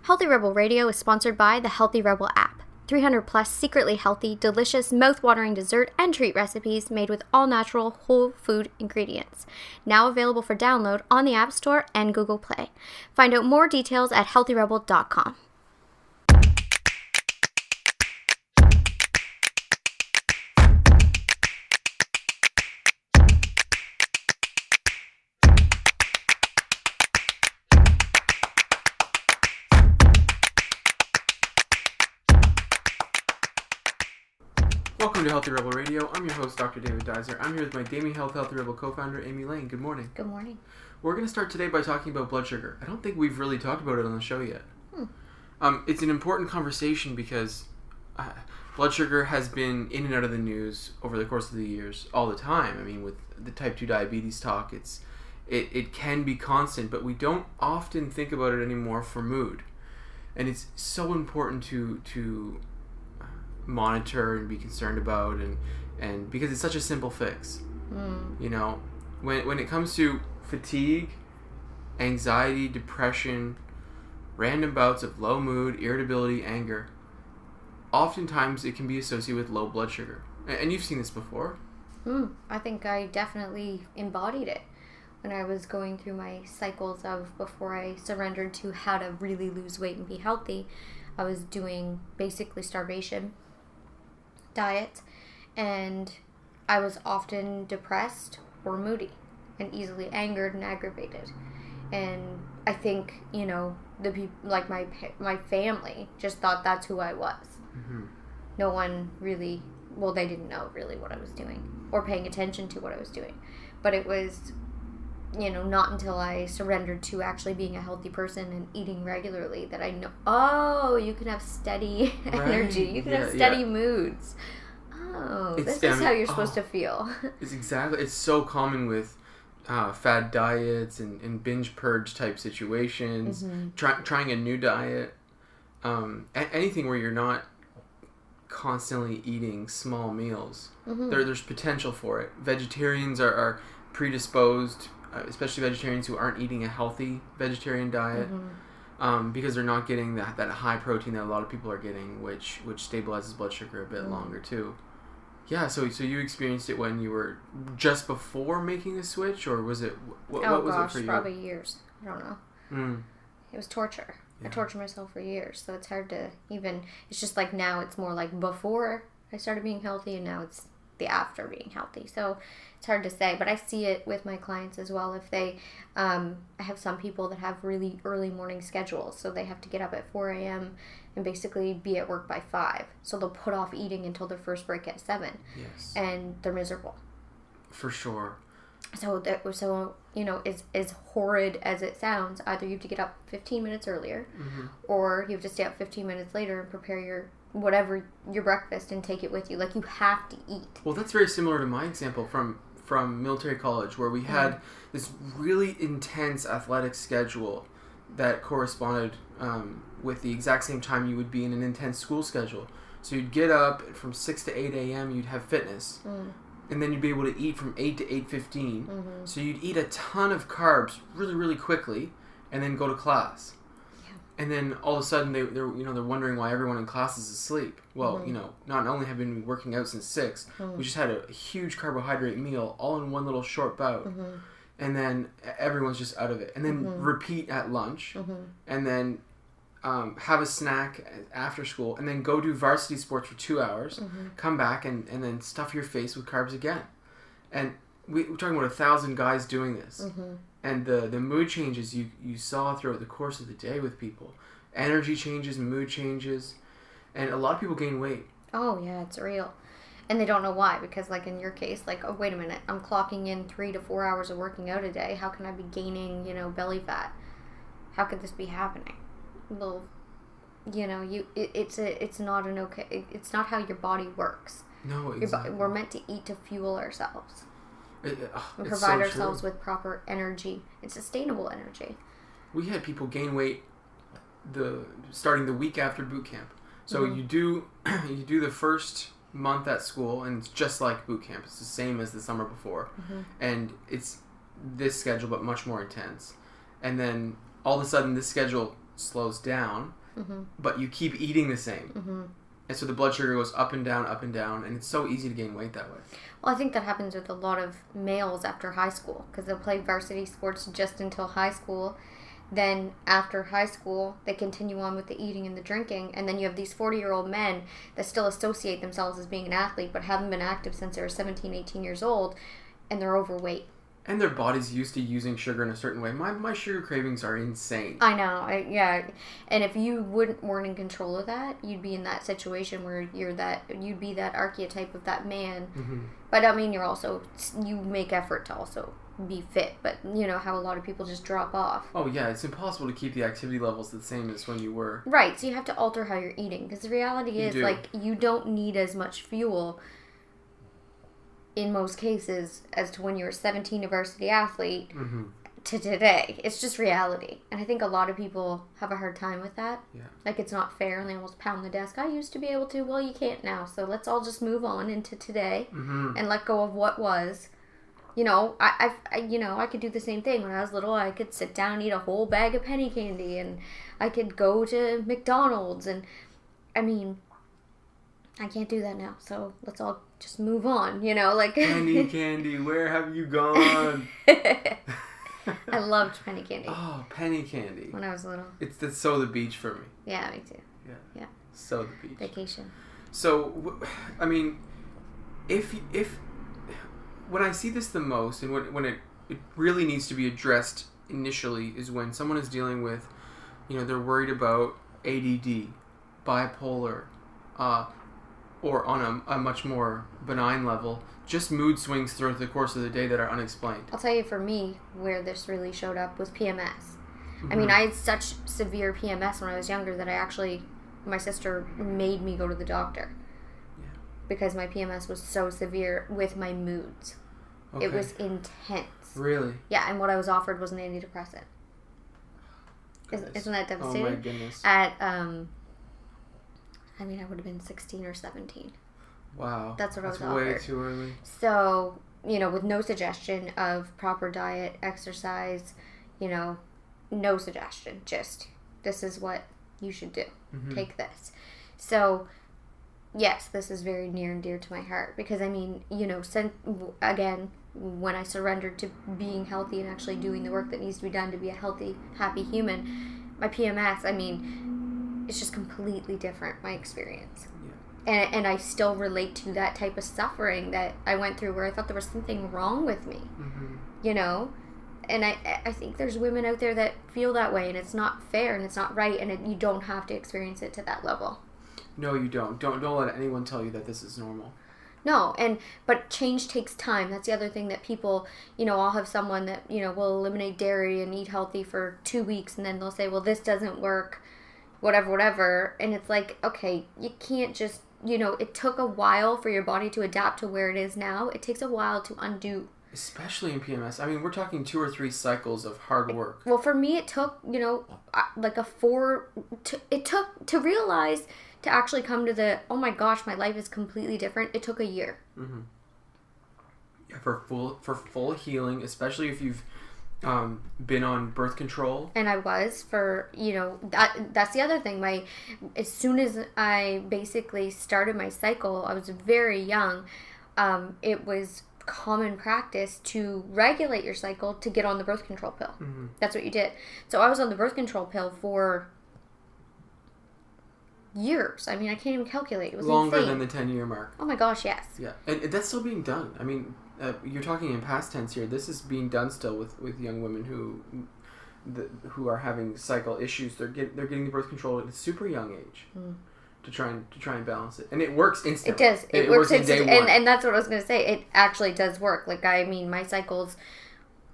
Healthy Rebel Radio is sponsored by the Healthy Rebel app. 300 plus secretly healthy, delicious, mouth-watering dessert and treat recipes made with all-natural, whole food ingredients. Now available for download on the App Store and Google Play. Find out more details at healthyrebel.com. Welcome to Healthy Rebel Radio. I'm your host, Dr. David Dizer. I'm here with my Damien Health Healthy Rebel co-founder, Amy Lane. Good morning. Good morning. We're going to start today by talking about blood sugar. I don't think we've really talked about it on the show yet. It's an important conversation because blood sugar has been in and out of the news over the course of the years all the time. I mean, with the type 2 diabetes talk, it can be constant, but we don't often think about it anymore for mood. And it's so important to monitor and be concerned about, and because it's such a simple fix. You know, when it comes to fatigue, anxiety, depression, random bouts of low mood, irritability, anger, oftentimes it can be associated with low blood sugar. And you've seen this before. I think I definitely embodied it when I was going through my cycles of before I surrendered to how to really lose weight and be healthy. I was doing basically starvation diet, and I was often depressed or moody and easily angered and aggravated. And I think, you know, the people like my family just thought that's who I was. No one really, well, they didn't know really what I was doing or paying attention to what I was doing. But it was, you know, not until I surrendered to actually being a healthy person and eating regularly that I know, oh, you can have steady energy. You can have steady moods. Oh, this is how you're supposed to feel. It's so common with fad diets and binge purge type situations, trying a new diet, anything where you're not constantly eating small meals. There's potential for it. Vegetarians are predisposed, especially vegetarians who aren't eating a healthy vegetarian diet, because they're not getting that high protein that a lot of people are getting, which stabilizes blood sugar a bit longer too. Yeah, so you experienced it when you were just before making the switch, or was it what was it for you? Probably years. I don't know. It was torture. I tortured myself for years, so it's hard to even. It's just like now it's more like before I started being healthy, and now it's the after being healthy. So it's hard to say, but I see it with my clients as well. If they, I have some people that have really early morning schedules, so they have to get up at 4 a.m. and basically be at work by 5. So they'll put off eating until their first break at 7. Yes. And they're miserable. For sure. So you know, as horrid as it sounds, either you have to get up 15 minutes earlier, or you have to stay up 15 minutes later and prepare your breakfast and take it with you. Like, you have to eat. Well, that's very similar to my example from military college, where we had this really intense athletic schedule that corresponded with the exact same time you would be in an intense school schedule. So you'd get up from 6 to 8 a.m., you'd have fitness, and then you'd be able to eat from 8 to 8:15. So you'd eat a ton of carbs really, really quickly, and then go to class. And then all of a sudden they're wondering why everyone in class is asleep. Well, you know, not only have we been working out since 6, we just had a huge carbohydrate meal all in one little short bout. And then everyone's just out of it. And then repeat at lunch. And then have a snack after school. And then go do varsity sports for 2 hours. Come back and then stuff your face with carbs again. And we're talking about 1,000 guys doing this. And the mood changes you saw throughout the course of the day with people. Energy changes, mood changes. And a lot of people gain weight. Oh, yeah, it's real. And they don't know why, because like in your case, like, oh, wait a minute, I'm clocking in 3 to 4 hours of working out a day. How can I be gaining, you know, belly fat? How could this be happening? Well, you know, it's not how your body works. No, exactly. We're meant to eat to fuel ourselves. And provide so ourselves true. with proper energy and sustainable energy. We had people gain weight starting the week after boot camp. So you do the first month at school, and it's just like boot camp. It's the same as the summer before, and it's this schedule but much more intense. And then all of a sudden, this schedule slows down, Mm-hmm. but you keep eating the same. Mm-hmm. And so the blood sugar goes up and down, and it's so easy to gain weight that way. Well, I think that happens with a lot of males after high school, because they'll play varsity sports just until high school. Then after high school, they continue on with the eating and the drinking, and then you have these 40-year-old men that still associate themselves as being an athlete, but haven't been active since they were 17, 18 years old, and they're overweight. And their body's used to using sugar in a certain way. My sugar cravings are insane. I know, yeah. And if you weren't in control of that, you'd be in that situation where you'd be that archetype of that man. Mm-hmm. But I mean, you make effort to also be fit, but you know how a lot of people just drop off. Oh yeah, it's impossible to keep the activity levels the same as when you were. Right, so you have to alter how you're eating, because the reality is, like, you don't need as much fuel in most cases as to when you were 17, a varsity athlete, mm-hmm. to today. It's just reality. And I think a lot of people have a hard time with that. Yeah. Like, it's not fair, and they almost pound the desk. I used to be able to. Well, you can't now. So let's all just move on into today, mm-hmm. and let go of what was. You know, I could do the same thing. When I was little, I could sit down and eat a whole bag of penny candy, and I could go to McDonald's, and I mean, I can't do that now. So let's all just move on, you know, like. Penny candy, where have you gone? I loved penny candy. Oh, penny candy. When I was little. That's so the beach for me. Yeah, me too. Yeah. So the beach. Vacation. So, I mean, if when I see this the most, and when it really needs to be addressed initially, is when someone is dealing with, you know, they're worried about ADD, bipolar, or on a much more benign level, just mood swings throughout the course of the day that are unexplained. I'll tell you, for me, where this really showed up was PMS. Mm-hmm. I mean, I had such severe PMS when I was younger that my sister made me go to the doctor. Yeah. Because my PMS was so severe with my moods. Okay. It was intense. Really? Yeah, and what I was offered was an antidepressant. Isn't that devastating? Oh my goodness. At, I would have been 16 or 17. Wow. That's what I was way offered. Too early. So, you know, with no suggestion of proper diet, exercise, you know, no suggestion. Just, this is what you should do. Mm-hmm. Take this. So, yes, this is very near and dear to my heart. Because, I mean, you know, again, when I surrendered to being healthy and actually doing the work that needs to be done to be a healthy, happy human, my PMS, I mean, it's just completely different, my experience. Yeah. And I still relate to that type of suffering that I went through, where I thought there was something wrong with me, mm-hmm. you know? And I think there's women out there that feel that way, and it's not fair and it's not right, and you don't have to experience it to that level. No, you don't. Don't let anyone tell you that this is normal. No, but change takes time. That's the other thing that people, you know, I'll have someone that, you know, will eliminate dairy and eat healthy for 2 weeks, and then they'll say, well, this doesn't work, whatever. And it's like, okay, you can't just, you know, it took a while for your body to adapt to where it is now. It takes a while to undo. Especially in PMS. I mean, we're talking 2 or 3 cycles of hard work. Well, for me, it took, you know, like it took to realize, to actually come to the, oh my gosh, my life is completely different. It took a year. Mm-hmm. Yeah, for full healing, especially if you've been on birth control. And I was for, you know, that's the other thing. As soon as I basically started my cycle, I was very young. It was common practice to regulate your cycle to get on the birth control pill. Mm-hmm. That's what you did. So I was on the birth control pill for years. I mean, I can't even calculate. It was longer insane. than the 10-year mark. Oh my gosh, yes. Yeah, and that's still being done. I mean, you're talking in past tense here. This is being done still with young women who are having cycle issues. They're getting the birth control at a super young age to try and balance it, and it works instantly. It does. It works in day one. And that's what I was going to say. It actually does work. Like, I mean, my cycles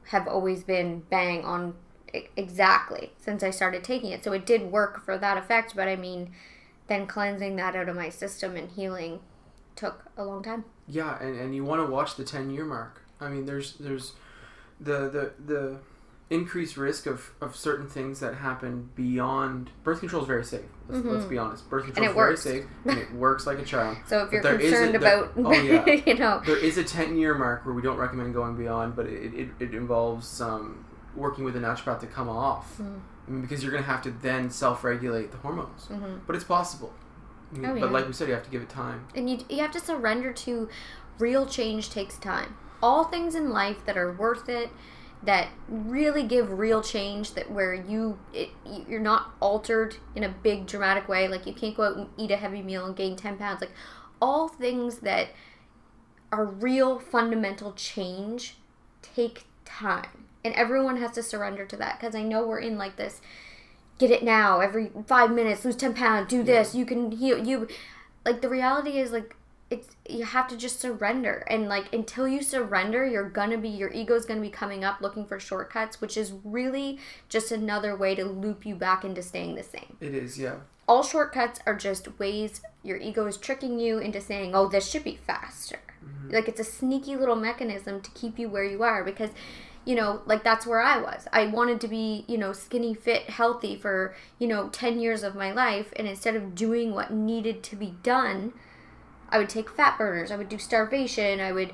have always been bang on exactly since I started taking it. So it did work for that effect. But I mean, then cleansing that out of my system and healing took a long time. Yeah, and you want to watch the 10-year mark. I mean, there's the increased risk of certain things that happen beyond. Birth control is very safe. Let's be honest. Birth control is very safe, and it works like a charm. So if you're concerned about, you know, there is a 10-year mark where we don't recommend going beyond, but it involves working with a naturopath to come off because you're going to have to then self-regulate the hormones. Mm-hmm. But it's possible. But like we said, you have to give it time. And you have to surrender to real change takes time. All things in life that are worth it, that really give real change, that where you're not altered in a big dramatic way, like you can't go out and eat a heavy meal and gain 10 pounds, like all things that are real fundamental change take time, and everyone has to surrender to that, because I know we're in like this get it now, every 5 minutes lose 10 pounds, do this, you can heal, you like the reality is like you have to just surrender, and like until you surrender, your ego's gonna be coming up looking for shortcuts, which is really just another way to loop you back into staying the same. It is, yeah. All shortcuts are just ways your ego is tricking you into saying, oh, this should be faster. Mm-hmm. Like it's a sneaky little mechanism to keep you where you are, because like that's where I was. I wanted to be, skinny, fit, healthy for, 10 years of my life, and instead of doing what needed to be done, I would take fat burners, I would do starvation, I would,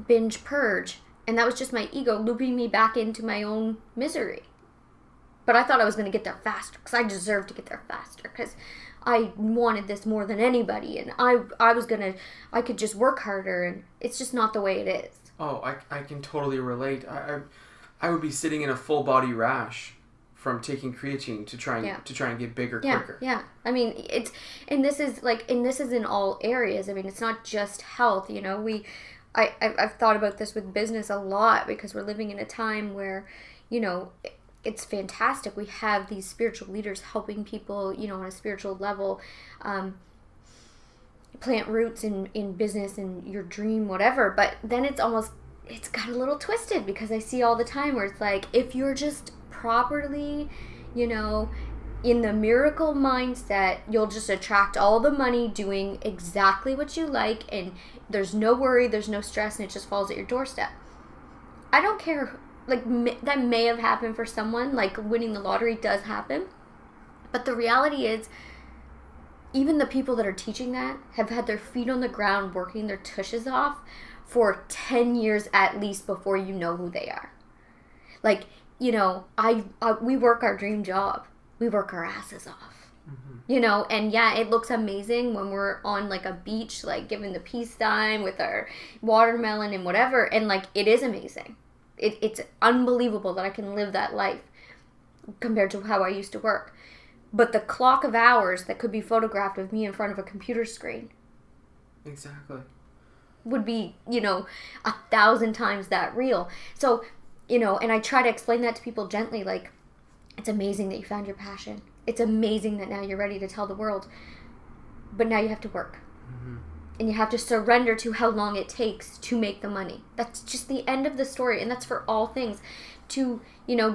binge purge. And that was just my ego looping me back into my own misery. But I thought I was going to get there faster, because I deserved to get there faster, because I wanted this more than anybody, and I could just work harder, and it's just not the way it is. Oh, I can totally relate. I would be sitting in a full body rash from taking creatine to try and get bigger quicker. Yeah. I mean, this is in all areas. I mean, it's not just health, I've thought about this with business a lot, because we're living in a time where, it's fantastic. We have these spiritual leaders helping people, on a spiritual level, plant roots in business and your dream, whatever. But then it's got a little twisted, because I see all the time where it's like, if you're just properly, in the miracle mindset, you'll just attract all the money doing exactly what you like, and there's no worry, there's no stress, and it just falls at your doorstep. I don't care. Like, that may have happened for someone, like winning the lottery does happen, but the reality is, even the people that are teaching that have had their feet on the ground working their tushes off for 10 years at least before you know who they are. Like, we work our dream job. We work our asses off. Mm-hmm. And yeah, it looks amazing when we're on like a beach, like giving the peace sign with our watermelon and whatever. And like, it is amazing. It's unbelievable that I can live that life compared to how I used to work. But the clock of hours that could be photographed of me in front of a computer screen. Exactly. Would be, 1,000 times that real. So, and I try to explain that to people gently, like, it's amazing that you found your passion. It's amazing that now you're ready to tell the world. But now you have to work. Mm-hmm. And you have to surrender to how long it takes to make the money. That's just the end of the story. And that's for all things. To,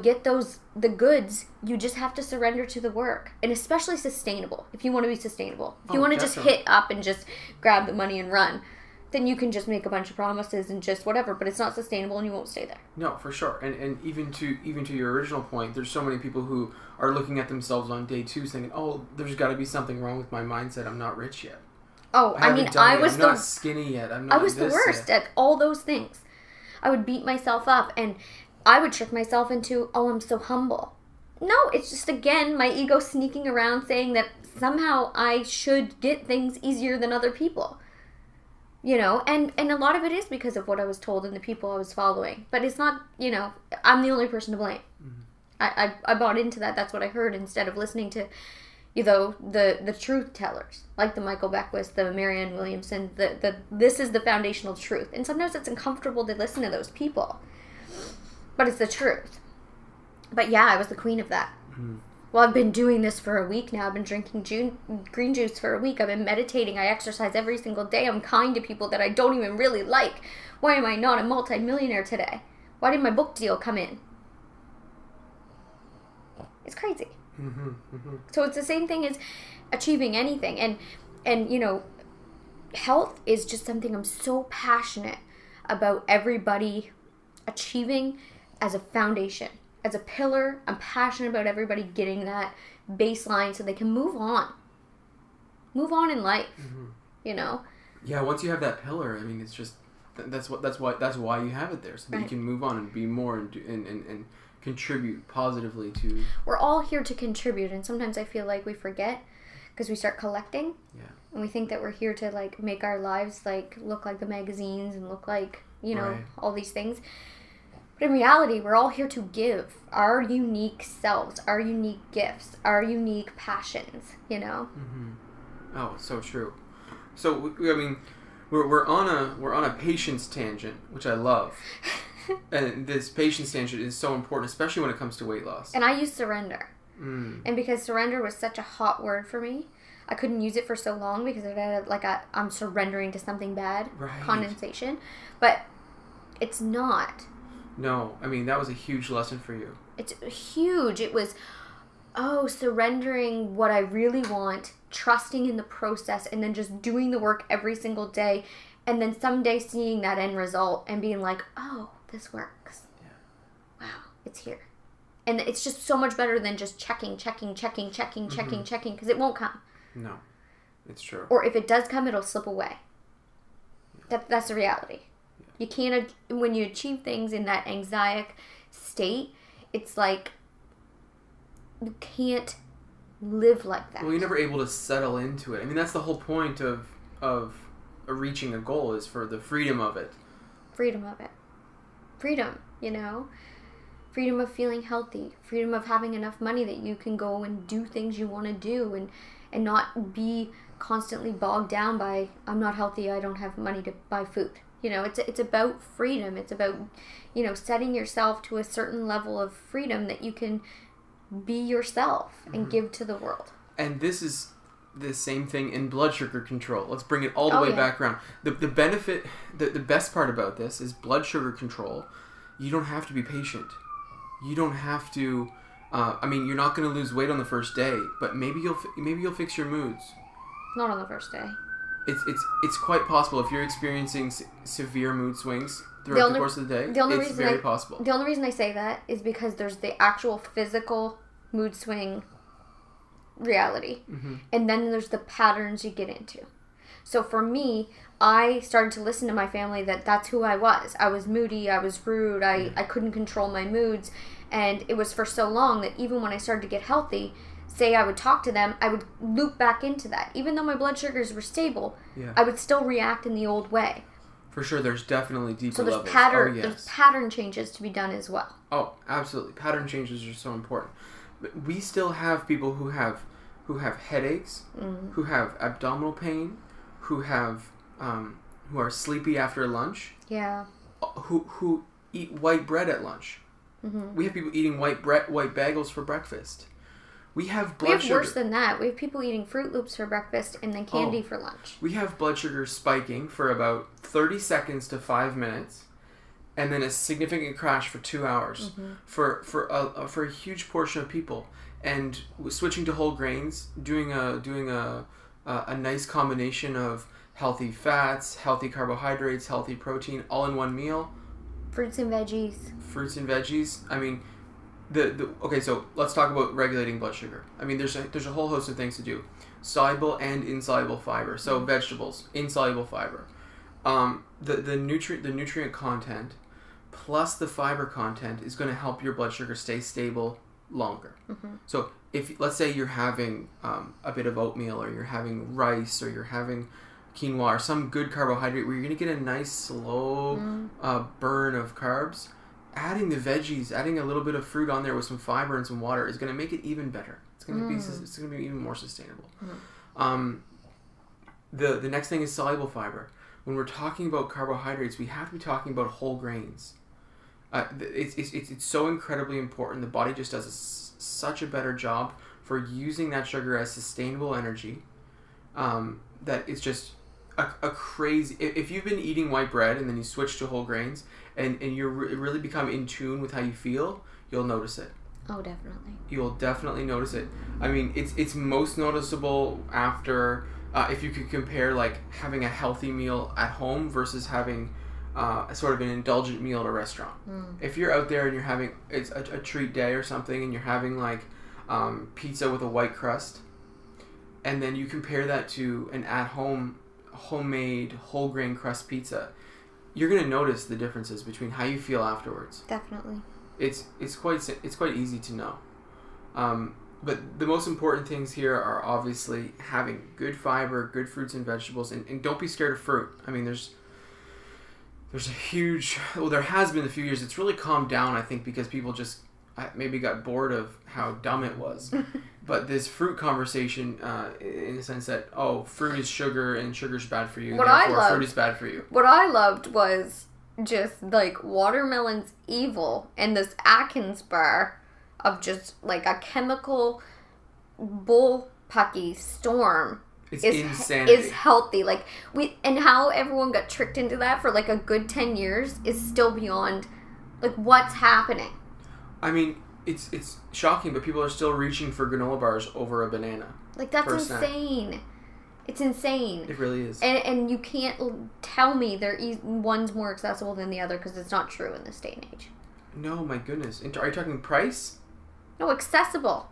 get the goods, you just have to surrender to the work. And especially sustainable, if you want to be sustainable. If you want to just hit up and just grab the money and run, then you can just make a bunch of promises and just whatever, but it's not sustainable and you won't stay there. No, for sure. And even to your original point, there's so many people who are looking at themselves on day 2 saying, oh, there's got to be something wrong with my mindset. I'm not rich yet. Oh, I'm not skinny yet. I was the worst at all those things. I would beat myself up, and I would trick myself into, oh, I'm so humble. No, it's just, again, my ego sneaking around saying that somehow I should get things easier than other people. And a lot of it is because of what I was told and the people I was following. But it's not, I'm the only person to blame. Mm-hmm. I bought into that. That's what I heard, instead of listening to, the truth tellers, like the Michael Beckwith, the Marianne Williamson, this is the foundational truth. And sometimes it's uncomfortable to listen to those people. But it's the truth. But yeah, I was the queen of that. Mm-hmm. Well, I've been doing this for a week now. I've been drinking green juice for a week. I've been meditating. I exercise every single day. I'm kind to people that I don't even really like. Why am I not a multimillionaire today? Why did my book deal come in? It's crazy. Mm-hmm, mm-hmm. So it's the same thing as achieving anything. And health is just something I'm so passionate about everybody achieving as a foundation, as a pillar. I'm passionate about everybody getting that baseline so they can move on in life. Mm-hmm. Yeah, once you have that pillar, I mean, it's just that's why you have it there, so that you can move on and be more and contribute positively to... We're all here to contribute, and sometimes I feel like we forget because we start collecting. Yeah. And we think that we're here to, like, make our lives, like, look like the magazines and look like, you know, Right. all these things. But in reality, we're all here to give our unique selves, our unique gifts, our unique passions, you know? Mm-hmm. Oh, so true. So, I mean, we're on a patience tangent, which I love. And this patience tangent is so important, especially when it comes to weight loss. And I use surrender. Mm. And because surrender was such a hot word for me, I couldn't use it for so long because it had, like, I'm surrendering to something bad, Right. condensation. But it's not. No, I mean, that was a huge lesson for you. It's huge. It was, surrendering what I really want, trusting in the process, and then just doing the work every single day. And then someday seeing that end result and being like, oh, this works. Yeah. Wow, it's here. And it's just so much better than just checking, Mm-hmm. because it won't come. No, it's true. Or if it does come, it'll slip away. That's the reality. Yeah. You can't, when you achieve things in that anxiety state, it's like you can't live like that. Well, you're never able to settle into it. I mean, that's the whole point of reaching a goal, is for the freedom of it. Freedom of it. Freedom, you know? Freedom of feeling healthy. Freedom of having enough money that you can go and do things you want to do and not be constantly bogged down by, I'm not healthy, I don't have money to buy food. You know, it's about freedom. It's about, you know, setting yourself to a certain level of freedom that you can be yourself and Mm-hmm. give to the world. And this is the same thing in blood sugar control. Let's bring it all the way back around. The benefit, the best part about this is blood sugar control. You don't have to be patient. You don't have to. I mean, you're not going to lose weight on the first day, but maybe you'll fix your moods. Not on the first day. It's quite possible if you're experiencing severe mood swings throughout the course of the day. It's very possible. The only reason I say that is because there's the actual physical mood swing reality. Mm-hmm. And then there's the patterns you get into. So for me, I started to listen to my family that's who I was. I was moody, I was rude, I couldn't control my moods. And it was for so long that even when I started to get healthy, say I would talk to them, I would loop back into that. Even though my blood sugars were stable, I would still react in the old way. For sure, there's definitely deeper so there's levels. There's pattern changes to be done as well. Oh, absolutely. Pattern changes are so important. But we still have people who have headaches, who have abdominal pain, who are sleepy after lunch. Yeah. Who eat white bread at lunch. Mm-hmm. We have people eating white bagels for breakfast. We have blood sugar. Worse than that. We have people eating Fruit Loops for breakfast and then candy for lunch. We have blood sugar spiking for about 30 seconds to 5 minutes, and then a significant crash for 2 hours for a huge portion of people. And switching to whole grains, doing a nice combination of healthy fats, healthy carbohydrates, healthy protein, all in one meal. Fruits and veggies. I mean, okay, so let's talk about regulating blood sugar. I mean, there's a whole host of things to do. Soluble and insoluble fiber. So vegetables, insoluble fiber. The nutrient content plus the fiber content is going to help your blood sugar stay stable longer. Mm-hmm. So if, let's say you're having a bit of oatmeal, or you're having rice, or you're having quinoa, or some good carbohydrate where you're going to get a nice slow burn of carbs, adding the veggies, adding a little bit of fruit on there with some fiber and some water is going to make it even better. It's going to be even more sustainable. The next thing is soluble fiber. When we're talking about carbohydrates, we have to be talking about whole grains. It's so incredibly important. The body just does such a better job for using that sugar as sustainable energy, that it's just a crazy... If you've been eating white bread and then you switch to whole grains and you really become in tune with how you feel, you'll notice it. Oh, definitely. You'll definitely notice it. I mean, it's most noticeable after... if you could compare, like, having a healthy meal at home versus having sort of an indulgent meal at a restaurant. If you're out there and you're having it's a treat day or something, and you're having like pizza with a white crust, and then you compare that to an at-home homemade whole grain crust pizza, you're going to notice the differences between how you feel afterwards. Definitely. It's quite easy to know. But the most important things here are obviously having good fiber, good fruits and vegetables, and don't be scared of fruit. I mean, there's a huge... Well, there has been a few years. It's really calmed down, I think, because people just maybe got bored of how dumb it was. But this fruit conversation, in the sense that, fruit is sugar and sugar's bad for you, therefore fruit is bad for you. What I loved was just, like, watermelon's evil and this Atkins bar of just, like, a chemical bullpucky storm. It's insanity. Is healthy. Like, and how everyone got tricked into that for, like, a good 10 years is still beyond, like, what's happening. I mean, it's shocking, but people are still reaching for granola bars over a banana. Like, that's insane. It's insane. It really is. And you can't tell me one's more accessible than the other, because it's not true in this day and age. No, my goodness. Are you talking price? No, accessible.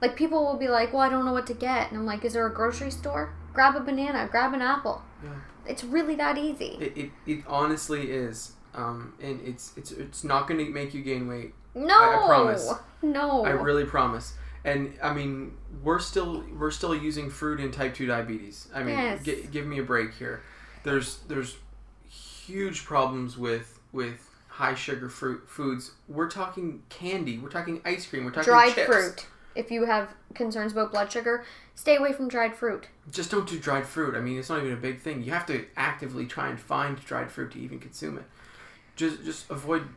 Like, people will be like, well, I don't know what to get. And I'm like, is there a grocery store? Grab a banana. Grab an apple. Yeah. It's really that easy. It honestly is. And it's not going to make you gain weight. No. I promise. No. I really promise. And, I mean, we're still using fruit in type 2 diabetes. I mean, yes. Give me a break here. There's huge problems with high sugar foods. We're talking candy. We're talking ice cream. We're talking dried chips. fruit. If you have concerns about blood sugar, stay away from dried fruit. Just don't do dried fruit. I mean, it's not even a big thing. You have to actively try and find dried fruit to even consume it. Just avoid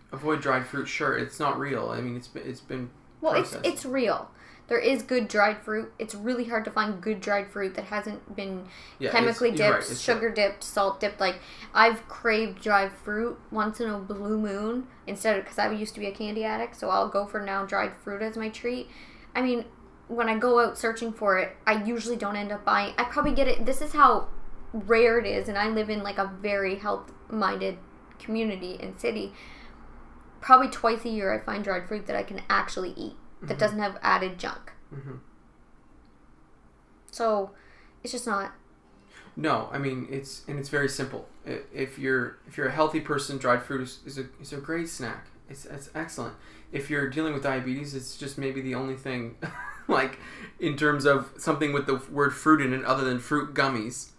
dried fruit. Sure, it's not real. I mean, it's been processed. It's real. There is good dried fruit. It's really hard to find good dried fruit that hasn't been chemically dipped, sugar dipped, salt dipped. Like, I've craved dried fruit once in a blue moon because I used to be a candy addict, so I'll go for now dried fruit as my treat. I mean, when I go out searching for it, I usually don't end up buying. I probably get it. This is how rare it is, and I live in, like, a very health-minded community and city. Probably twice a year I find dried fruit that I can actually eat. That doesn't have added junk. Mm-hmm. So, it's just not. No, I mean, it's very simple. If you're a healthy person, dried fruit is a great snack. It's excellent. If you're dealing with diabetes, it's just maybe the only thing, like, in terms of something with the word fruit in it other than fruit gummies.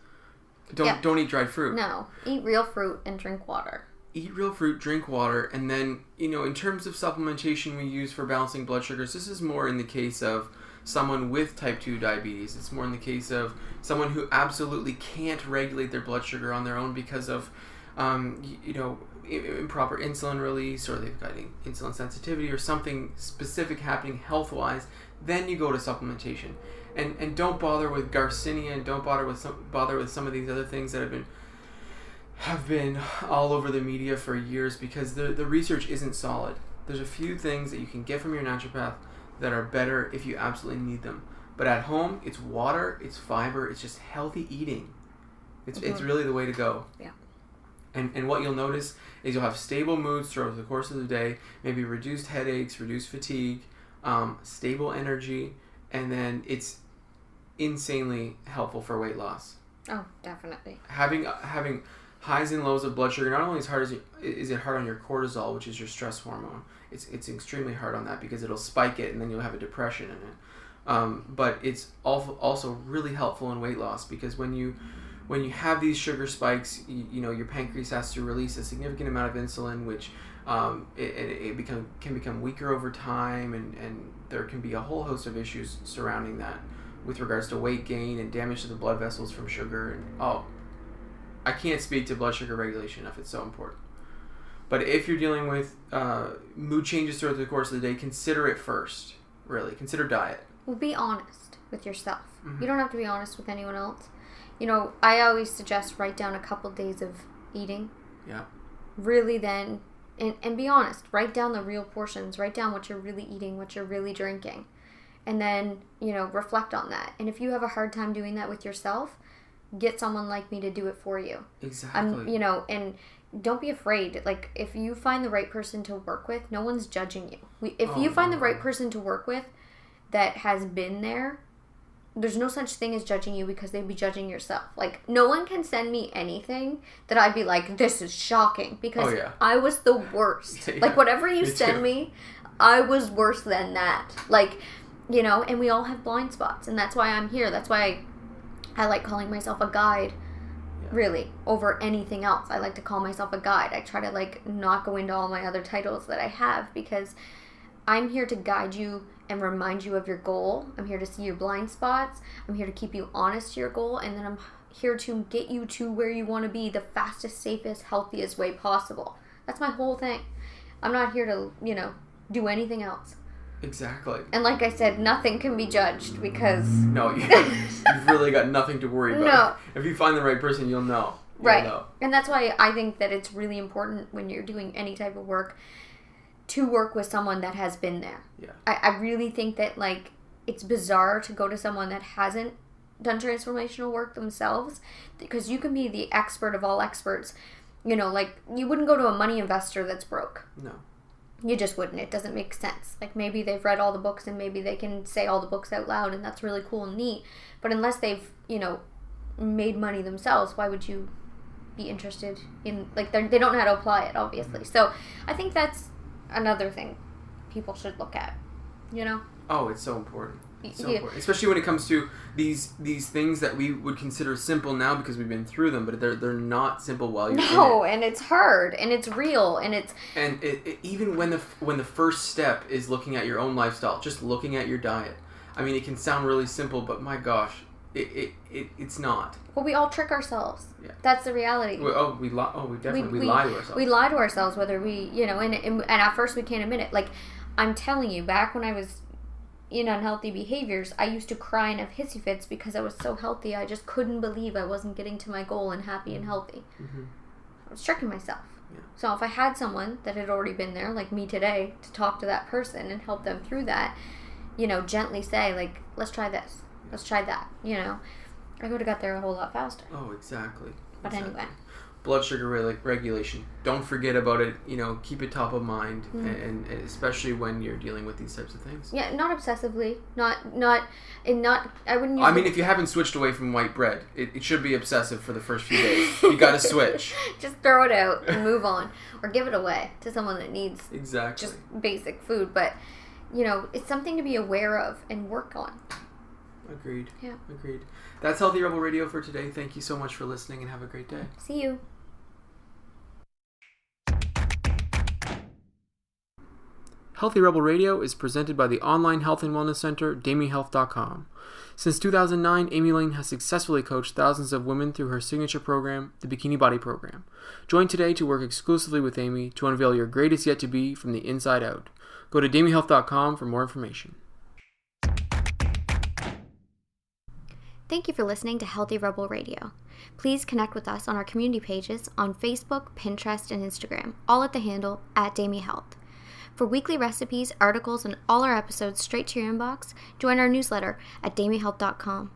Don't eat dried fruit. No, eat real fruit and drink water. Eat real fruit, drink water, and then, in terms of supplementation we use for balancing blood sugars, this is more in the case of someone with type 2 diabetes. It's more in the case of someone who absolutely can't regulate their blood sugar on their own because of, improper insulin release, or they've got insulin sensitivity or something specific happening health-wise. Then you go to supplementation. And don't bother with Garcinia, and don't bother with some of these other things that have been all over the media for years, because the research isn't solid. There's a few things that you can get from your naturopath that are better if you absolutely need them. But at home, it's water, it's fiber, it's just healthy eating. It's really the way to go. Yeah. And what you'll notice is you'll have stable moods throughout the course of the day, maybe reduced headaches, reduced fatigue, stable energy, and then it's insanely helpful for weight loss. Oh, definitely. Having highs and lows of blood sugar, not only is it hard on your cortisol, which is your stress hormone. It's extremely hard on that because it'll spike it and then you'll have a depression in it. But it's also really helpful in weight loss, because when you have these sugar spikes, your pancreas has to release a significant amount of insulin, which can become weaker over time, and there can be a whole host of issues surrounding that with regards to weight gain and damage to the blood vessels from sugar. And I can't speak to blood sugar regulation enough. It's so important. But if you're dealing with mood changes throughout the course of the day, consider it first. Really, consider diet. Well, be honest with yourself. Mm-hmm. You don't have to be honest with anyone else. I always suggest write down a couple days of eating. Yeah. Really then, and be honest. Write down the real portions. Write down what you're really eating, what you're really drinking. And then, reflect on that. And if you have a hard time doing that with yourself, get someone like me to do it for you. Exactly. And don't be afraid. Like, if you find the right person to work with, no one's judging you. If you find the right person to work with that has been there, there's no such thing as judging you because they'd be judging yourself. Like, no one can send me anything that I'd be like, this is shocking, because I was the worst. Like, whatever you send me, I was worse than that. Like, you know, and we all have blind spots, and that's why I'm here. That's why I like calling myself a guide, really, over anything else. I like to call myself a guide. I try to, like, not go into all my other titles that I have, because I'm here to guide you and remind you of your goal. I'm here to see your blind spots. I'm here to keep you honest to your goal, and then I'm here to get you to where you want to be the fastest, safest, healthiest way possible. That's my whole thing. I'm not here to, you know, do anything else. Exactly. And like I said, nothing can be judged, because... No, you've really got nothing to worry about. No. If you find the right person, you'll know. Right. And that's why I think that it's really important when you're doing any type of work to work with someone that has been there. Yeah. I really think that, like, it's bizarre to go to someone that hasn't done transformational work themselves, because you can be the expert of all experts. You know, like, you wouldn't go to a money investor that's broke. No. You just wouldn't. It doesn't make sense. Like, maybe they've read all the books and maybe they can say all the books out loud, and that's really cool and neat. But unless they've, you know, made money themselves, why would you be interested in, like, they don't know how to apply it, obviously. So I think that's another thing people should look at, you know? Oh, it's so important. It's so important. Especially when it comes to these things that we would consider simple now because we've been through them, but they're not simple while you're in it. And it's hard, and it's real, and it's... And even when the first step is looking at your own lifestyle, just looking at your diet. I mean, it can sound really simple, but my gosh, it's not. Well, we all trick ourselves. Yeah. That's the reality. We lie to ourselves. We lie to ourselves, whether we, you know, and at first we can't admit it. Like, I'm telling you, back when I was in unhealthy behaviors, I used to cry and have hissy fits because I was so healthy. I just couldn't believe I wasn't getting to my goal and happy and healthy. Mm-hmm. I was tricking myself. Yeah. So if I had someone that had already been there, like me today, to talk to that person and help them through that, you know, gently say, like, let's try this. Let's try that, you know. I would have got there a whole lot faster. Oh, exactly. But anyway. Blood sugar regulation. Don't forget about it. You know, keep it top of mind, and especially when you're dealing with these types of things. Yeah, not obsessively. I wouldn't use... I mean, if you haven't switched away from white bread, it should be obsessive for the first few days. You got to switch. Just throw it out and move on. Or give it away to someone that needs just basic food. But, you know, it's something to be aware of and work on. Agreed. Yeah. Agreed. That's Healthy Rebel Radio for today. Thank you so much for listening, and have a great day. See you. Healthy Rebel Radio is presented by the online health and wellness center, DamieHealth.com. Since 2009, Amy Lane has successfully coached thousands of women through her signature program, the Bikini Body Program. Join today to work exclusively with Amy to unveil your greatest yet to be from the inside out. Go to DamieHealth.com for more information. Thank you for listening to Healthy Rebel Radio. Please connect with us on our community pages on Facebook, Pinterest, and Instagram, all at the handle @DamieHealth. For weekly recipes, articles, and all our episodes straight to your inbox, join our newsletter at DamieHealth.com.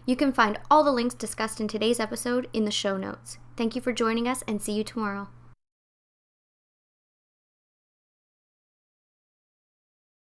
You can find all the links discussed in today's episode in the show notes. Thank you for joining us, and see you tomorrow.